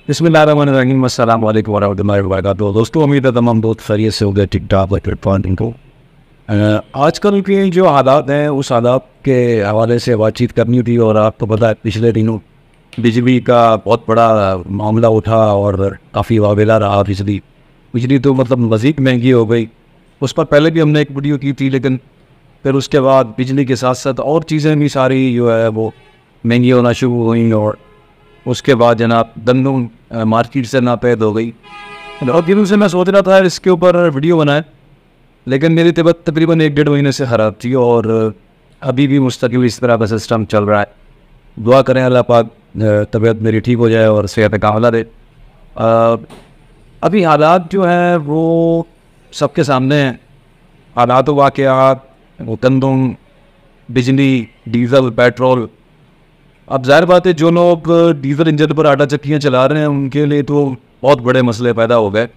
बिस्मिल्लाहिर्रहमानिर्रहीम, अस्सलाम वालेकुम वरहमतुल्लाहि वबरकातुहू। दोस्तों, उम्मीद है तमाम दोस्त खैरियत से होंगे, ठीक ठाक को। आजकल के जो हालात हैं उस हालात के हवाले से बातचीत करनी थी। और आपको पता है पिछले दिनों बिजली का बहुत बड़ा मामला उठा और काफ़ी वावेला रहा। बिजली बिजली तो मतलब मज़ीद महंगी हो गई। उस पर पहले भी हमने एक वीडियो की थी, लेकिन फिर उसके बाद बिजली के साथ साथ और चीज़ें भी सारी जो है वो महंगी होना शुरू हुई। और उसके बाद जनाब गंदम मार्केट से नापैद हो गई। और दिनों से मैं सोच रहा था इसके ऊपर वीडियो बनाए, लेकिन मेरी तबीयत तकरीबन 1-1.5 महीने से ख़राब थी और अभी भी मुस्तकिल इस तरह का सिस्टम चल रहा है। दुआ करें अल्लाह पाक तबीयत मेरी ठीक हो जाए और सेहत कामला दे। अभी हालात जो हैं वो सबके सामने हैं। हालात वाक़यात, वो गंदम, बिजली, डीज़ल, पेट्रोल। अब ज़ाहिर बात है जो लोग डीज़ल इंजन पर आटा चक्कियाँ चला रहे हैं उनके लिए तो बहुत बड़े मसले पैदा हो गए,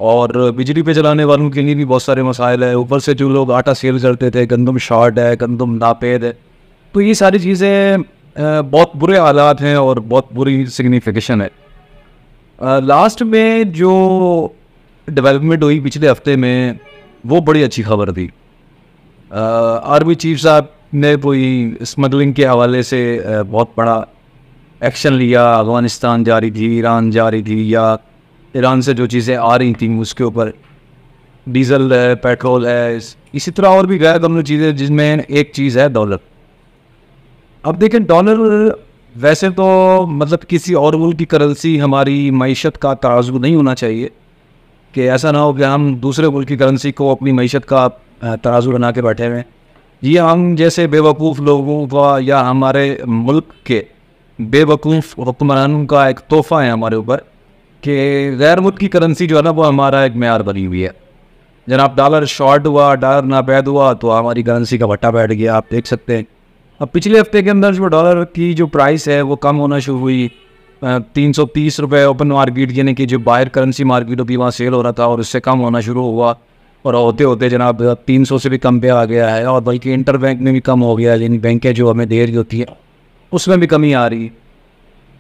और बिजली पे चलाने वालों के लिए भी बहुत सारे मसाइल हैं। ऊपर से जो लोग आटा सेल करते थे, गंदम शॉर्ट है, गंदम नापेद है, तो ये सारी चीज़ें बहुत बुरे हालात हैं और बहुत बुरी सिग्निफिकेशन है। लास्ट में जो डेवलपमेंट हुई पिछले हफ्ते में वो बड़ी अच्छी खबर थी। आर्मी चीफ साहब ने कोई स्मगलिंग के हवाले से बहुत बड़ा एक्शन लिया। अफ़गानिस्तान जा रही थी, ईरान जा रही थी, या ईरान से जो चीज़ें आ रही थी उसके ऊपर डीज़ल है, पेट्रोल है, इसी तरह और भी गैर कानूनी चीज़ें, जिसमें एक चीज़ है डॉलर। अब देखें, डॉलर वैसे तो मतलब किसी और मुल्क की करेंसी हमारी मईशत का तराजू नहीं होना चाहिए, कि ऐसा ना हो कि हम दूसरे मुल्क की करेंसी को अपनी मईशत का तराजू बना के बैठे हुए हैं। ये हम जैसे बेवकूफ़ लोगों का या हमारे मुल्क के बेवकूफ़ हुक्मरानों का एक तोहफ़ा है हमारे ऊपर, कि गैर मुल्क की करेंसी जो है ना वो हमारा एक मेयार बनी हुई है। जनाब डॉलर शॉर्ट हुआ, डॉलर नापैद हुआ तो हमारी करेंसी का भट्टा बैठ गया, आप देख सकते हैं। अब पिछले हफ्ते के अंदर जो डॉलर की जो प्राइस है वो कम होना शुरू हुई। 330 रुपये ओपन मार्केट, यानी कि जो बाहर करेंसी मार्केट होती है वहाँ सेल हो रहा था, और उससे कम होना शुरू हुआ, और होते होते जनाब 300 से भी कम पे आ गया है। और बल्कि इंटर बैंक में भी कम हो गया है, यानी बैंकें जो हमें दे रही होती है उसमें भी कमी आ रही है।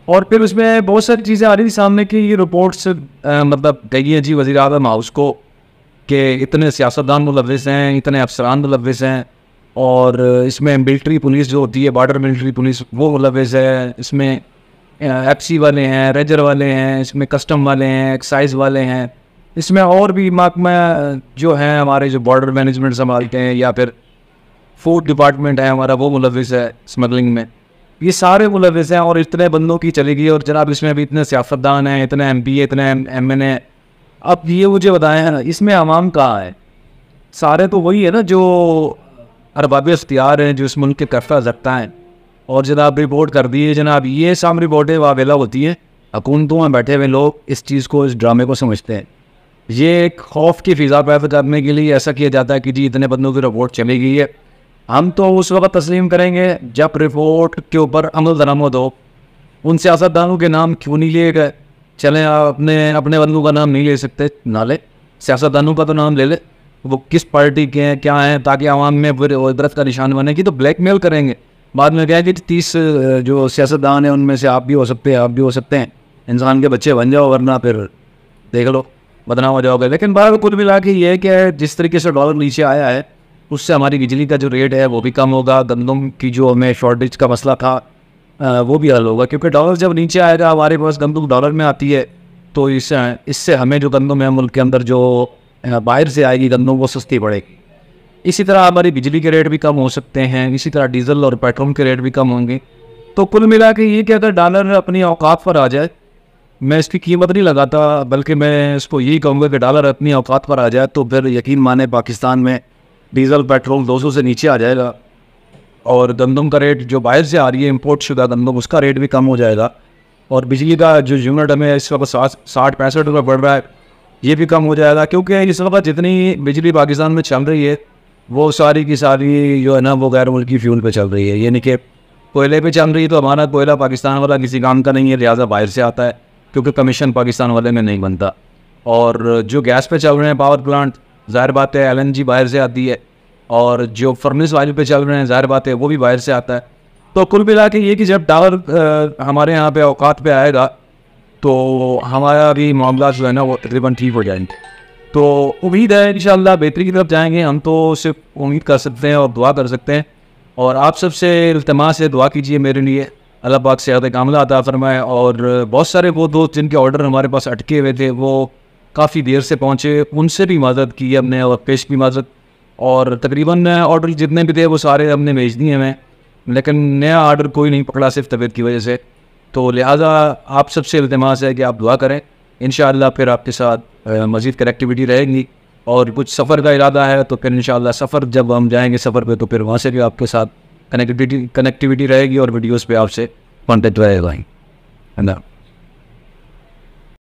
और फिर उसमें बहुत सारी चीज़ें आ रही थी सामने की। ये रिपोर्ट्स मतलब गई है जी वज़ीर आज़म हाउस को, कि इतने सियासतदान मुलव्विस हैं, इतने अफसरान मुलव्विस हैं, और इसमें मिलिट्री पुलिस जो होती है, बॉर्डर मिलिट्री पुलिस, वो मुलव्विस है, इसमें एफसी वाले हैं, रेजर वाले हैं, इसमें कस्टम वाले हैं, एक्साइज वाले हैं, इसमें और भी महकमा जो हैं हमारे जो बॉर्डर मैनेजमेंट संभालते हैं, या फिर फूड डिपार्टमेंट है हमारा, वो मुलव्विस है स्मगलिंग में। ये सारे मुलव्विस हैं और इतने बंदों की चलेगी। और जनाब इसमें भी इतने सियासतदान हैं, इतने MP, इतने MN। अब ये मुझे बताएं है ना, इसमें आवाम कहाँ है? सारे तो वही है ना जो अरबाब इख्तियार हैं, जो इस मुल्क के कफ़ा रखता है। और जनाब रिपोर्ट कर दी है जनाब, ये साम रिपोर्टें वावेला होती हैं। हुकूमतों में बैठे हुए लोग इस चीज़ को, इस ड्रामे को समझते हैं। ये एक खौफ की फ़िज़ा पैदा करने के लिए ऐसा किया जाता है कि जी इतने बंदों की रिपोर्ट चली गई है, हम तो उस वक्त तस्लीम करेंगे जब रिपोर्ट के ऊपर अमल दरामद हो। उन सियासतदानों के नाम क्यों नहीं लिए गए? चलें, अपने अपने बंदों का नाम नहीं ले सकते, ना ले, सियासतदानों का तो नाम ले ले, वो किस पार्टी के हैं, क्या हैं, ताकि आवाम में इबरत का निशान बने। कि तो ब्लैकमेल करेंगे बाद में, क्या है कि 30 जो सियासतदान हैं उनमें से आप भी हो सकते हैं, आप भी हो सकते हैं, इंसान के बच्चे बन जाओ, वरना फिर देख लो बदनाम हो जाओगे। लेकिन बहरहाल कुल मिला के ये है कि जिस तरीके से डॉलर नीचे आया है उससे हमारी बिजली का जो रेट है वो भी कम होगा। गंदम की जो हमें शॉर्टेज का मसला था वो भी हल होगा, क्योंकि डॉलर जब नीचे आएगा, हमारे पास गंदम डॉलर में आती है, तो इससे हमें जो गंदम है मुल्क के अंदर जो बाहर से आएगी गंदम वो सस्ती पड़ेगी। इसी तरह हमारी बिजली के रेट भी कम हो सकते हैं, इसी तरह डीज़ल और पेट्रोल के रेट भी कम होंगे। तो कुल मिला के ये कि अगर डॉलर अपनी औकात पर आ जाए, मैं इसकी कीमत नहीं लगाता, बल्कि मैं इसको यही कहूँगा कि डॉलर अपनी औकात पर आ जाए तो फिर यकीन माने पाकिस्तान में डीज़ल पेट्रोल 200 से नीचे आ जाएगा, और गंदम का रेट जो बाहर से आ रही है इम्पोर्ट शुदा गंदम, उसका रेट भी कम हो जाएगा। और बिजली का जो यूनिट हमें इस वक्त 60-65 रुपये बढ़ रहा है, ये भी कम हो जाएगा। क्योंकि इस वक्त जितनी बिजली पाकिस्तान में चल रही है वो सारी की सारी जो है ना वो गैर मुल्की फ्यूल पे चल रही है, यानी कि कोयले पे चल रही है। तो हमारा कोयला पाकिस्तान वाला किसी काम का नहीं है, लिहाजा बाहर से आता है, क्योंकि कमीशन पाकिस्तान वाले में नहीं बनता। और जो गैस पे चल रहे हैं पावर प्लांट, ज़ाहिर बात है LNG बाहर से आती है, और जो फर्नेस वाले पे चल रहे हैं ज़ाहिर बात है वो भी बाहर से आता है। तो कुल मिला के ये कि जब डॉलर हमारे यहाँ पे औकात पे आएगा तो हमारा भी मामला जो है ना वो तकरीबन ठीक हो जाएंगे। तो उम्मीद है इंशाअल्लाह बेहतरी की तरफ जाएंगे। हम तो सिर्फ उम्मीद कर सकते हैं और दुआ कर सकते हैं, और आप सबसे इल्तिमास है दुआ कीजिए मेरे लिए, अल्लाह पाक सेहत कामिला अता फरमाए। और बहुत सारे वो दोस्त जिनके ऑर्डर हमारे पास अटके हुए थे वो काफ़ी देर से पहुँचे, उनसे भी मदद की हमने और पेश की मदद, और तकरीबन ऑर्डर जितने भी थे वो सारे हमने भेज दिए हैं, लेकिन नया ऑर्डर कोई नहीं पकड़ा सिर्फ तबीयत की वजह से। तो लिहाजा आप सबसे इल्तिमास है कि आप दुआ करें, इंशाअल्लाह फिर आपके साथ मज़ीद कनेक्टिविटी रहेगी। और कुछ सफ़र का इरादा है तो फिर इंशाअल्लाह सफ़र जब हम जाएंगे सफ़र पे तो फिर वहाँ से भी आपके साथ कनेक्टिविटी रहेगी और वीडियोस पे आपसे कॉन्टेक्ट रहेगा। है ना।